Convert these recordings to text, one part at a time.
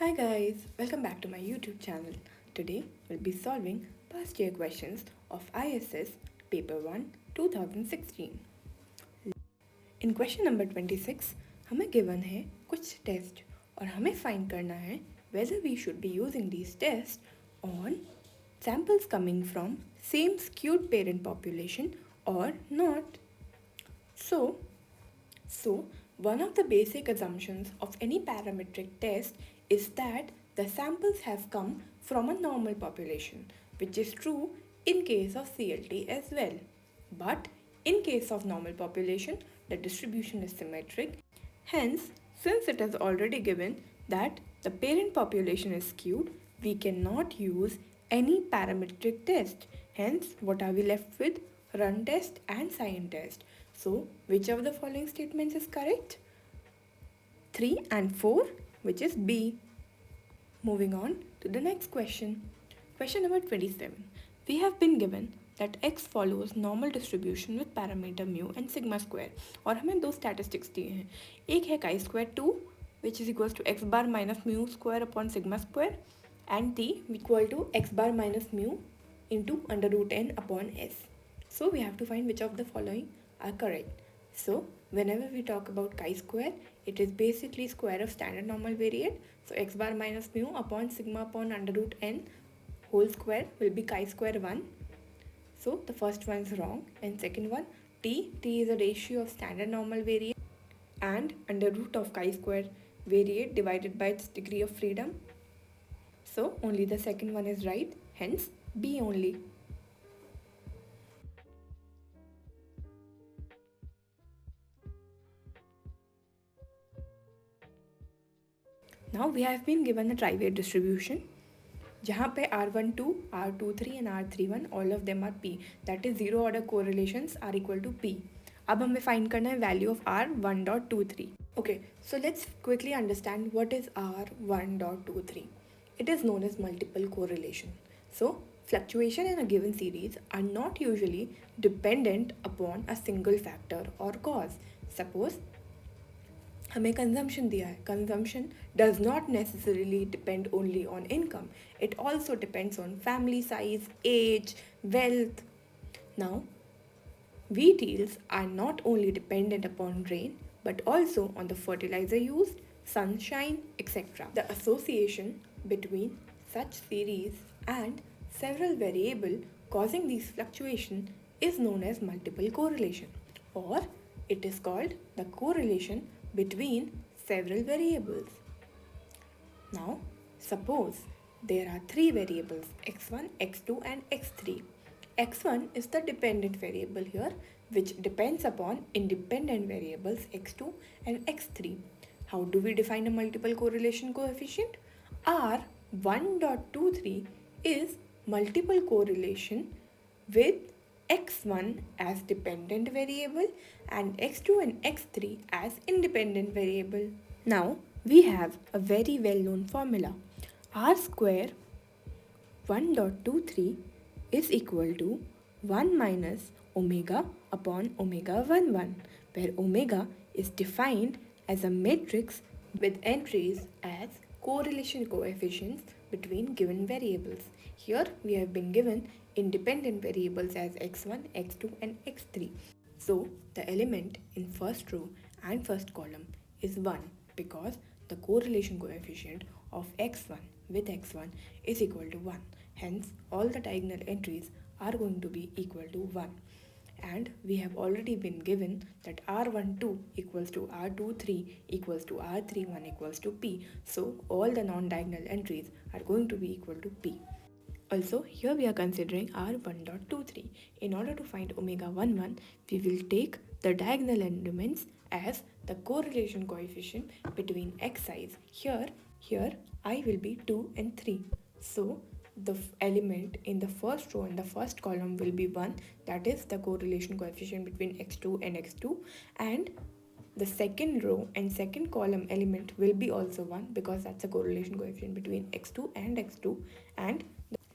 Hi guys, welcome back to my YouTube channel. Today we'll be solving past year questions of ISS Paper 1 2016. In question number 26, हमें given है कुछ test और हमें find करना है whether we should be using these tests on samples coming from same skewed parent population or not. So, one of the basic assumptions of any parametric test is that the samples have come from a normal population, which is true in case of CLT as well. But in case of normal population, the distribution is symmetric. Hence, since it is already given that the parent population is skewed, we cannot use any parametric test. Hence, what are we left with? Run test and sign test. So, which of the following statements is correct? 3 and 4, which is B. Moving on to the next question. Question number 27. We have been given that x follows normal distribution with parameter mu and sigma square. और हमें दो statistics दिए हैं. एक है chi square 2 which is equals to x bar minus mu square upon sigma square and t equal to x bar minus mu into under root n upon s. So we have to find which of the following are correct. So whenever we talk about chi square, it is basically square of standard normal variate. So x bar minus mu upon sigma upon under root n whole square will be chi square 1. So the first one is wrong. And second one, t is a ratio of standard normal variate and under root of chi square variate divided by its degree of freedom. So only the second one is right, hence B only. Now we have been given a trivariate distribution जहाँ पे R12, R23 and R31 all of them are P, that is zero order correlations are equal to P. अब हमें find करना है value of R1.23. Okay, so let's quickly understand what is R1.23. It is known as multiple correlation. So fluctuation in a given series are not usually dependent upon a single factor or cause. Suppose हमें consumption दिया है. Consumption does not necessarily depend only on income, it also depends on family size, age, wealth. Now wheat yields are not only dependent upon rain but also on the fertilizer used, sunshine, etc. The association between such series and several variables causing these fluctuations is known as multiple correlation, or it is called the correlation between several variables. Now, suppose there are three variables x1, x2 and x3. x1 is the dependent variable here, which depends upon independent variables x2 and x3. How do we define a multiple correlation coefficient? R1.23 is multiple correlation with x1 as dependent variable and x2 and x3 as independent variable. Now we have a very well known formula. R square 1.23 is equal to 1 minus omega upon omega 11, where omega is defined as a matrix with entries as correlation coefficients between given variables. Here we have been given independent variables as x1, x2 and x3. So the element in first row and first column is 1 because the correlation coefficient of x1 with x1 is equal to 1. Hence all the diagonal entries are going to be equal to 1. And we have already been given that R12 equals to R23 equals to R31 equals to P. So all the non-diagonal entries are going to be equal to P. Also, here we are considering R1.23. In order to find omega 11, we will take the diagonal elements as the correlation coefficient between xi's. Here I will be 2 and 3. So the element in the first row and the first column will be 1, that is the correlation coefficient between x2 and x2, and the second row and second column element will be also 1 because that's the correlation coefficient between x2 and x2, and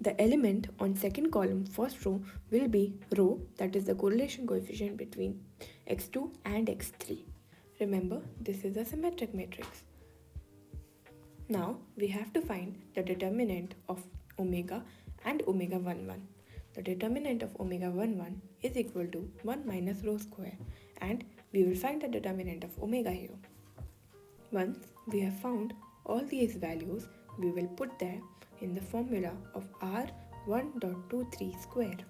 the element on second column first row will be rho, that is the correlation coefficient between x2 and x3. Remember, this is a symmetric matrix. Now we have to find the determinant of omega and omega 1 1. The determinant of omega 1 1 is equal to 1 minus rho square, and we will find the determinant of omega here. Once we have found all these values, we will put them in the formula of R1.23 square.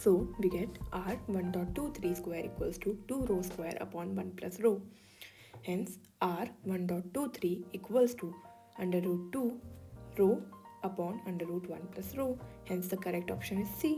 So we get R1.23 square equals to 2 rho square upon 1 plus rho. Hence R1.23 equals to under root 2 rho upon under root 1 plus rho. Hence the correct option is C.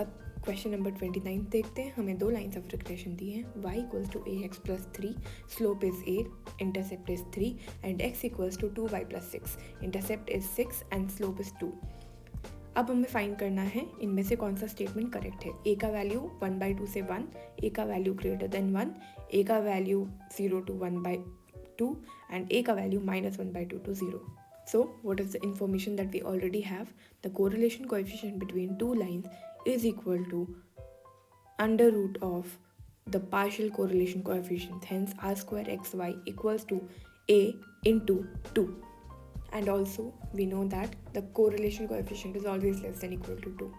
अब question number 29 देखते हैं. हमें दो lines of regression दी हैं. y equals to ax plus 3, slope is a, intercept is 3 and x equals to 2y plus 6, intercept is 6 and slope is 2. अब हमें find करना है इनमें से कौन सा स्टेटमेंट करेक्ट है. a का वैल्यू 1/2 से 1, a का वैल्यू ग्रेटर देन 1, a का वैल्यू 0 to 1/2 एंड a का value -1/2 to 0. So what is the information that we already have? The correlation coefficient between two lines is equal to under root of the partial correlation coefficient. Hence r square xy equals to a into 2. And also we know that the correlation coefficient is always less than equal to 2.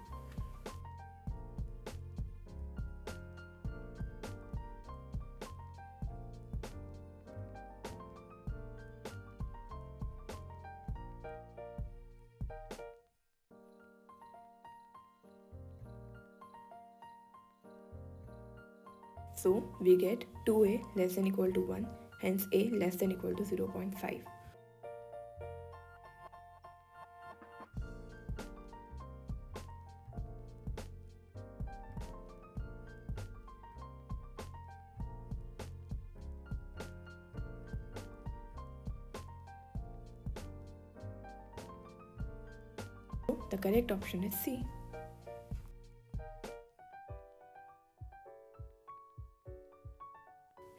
So we get 2a less than equal to 1, hence a less than equal to 0.5. So the correct option is C.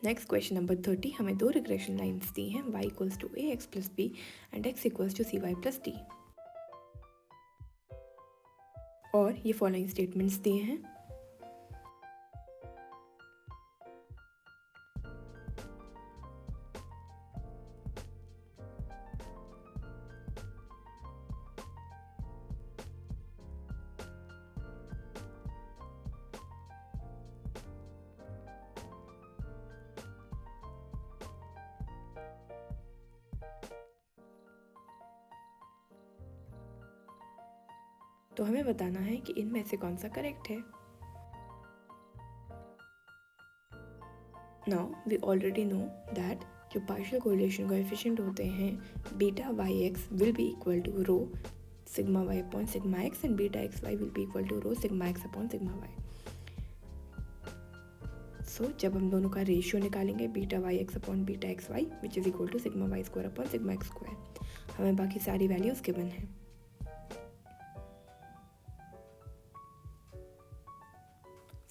Next question number 30. हमें दो regression lines दी हैं. y equals to ax plus b and x equals to cy plus d. और ये following statements दिए हैं. तो हमें बताना है कि इनमें से कौन सा करेक्ट है. Now we already know that जो पार्शियल कोरिलेशन कोएफिशिएंट होते हैं beta Y X will be equal to rho sigma Y upon sigma X and beta X Y will be equal to rho sigma X upon sigma Y. So जब हम दोनों का ratio निकालेंगे beta Y X upon beta X Y which is equal to sigma Y square upon sigma X square, हमें बाकी सारी values given है.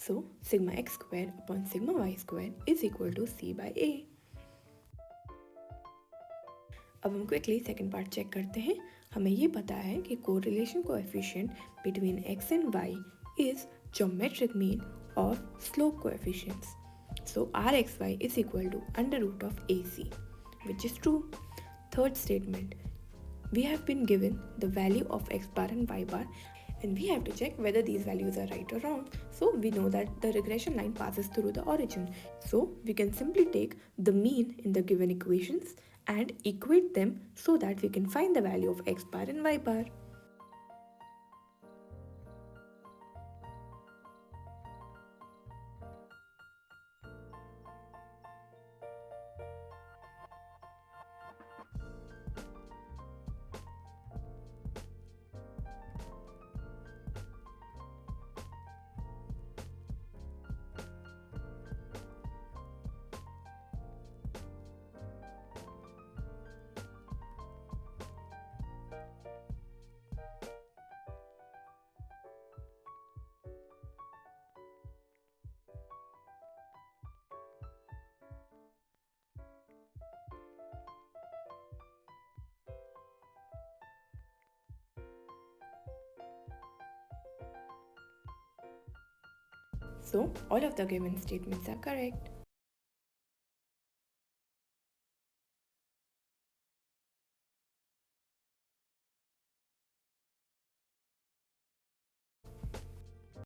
So sigma x square upon sigma y square is equal to c by a. अब हम quickly second part check करते हैं. हमें ये पता है कि correlation coefficient between x and y is geometric mean of slope coefficients. So rxy is equal to under root of ac, which is true. Third statement, we have been given the value of x bar and y bar and we have to check whether these values are right or wrong. So we know that the regression line passes through the origin. So we can simply take the mean in the given equations and equate them so that we can find the value of x bar and y bar. So all of the given statements are correct.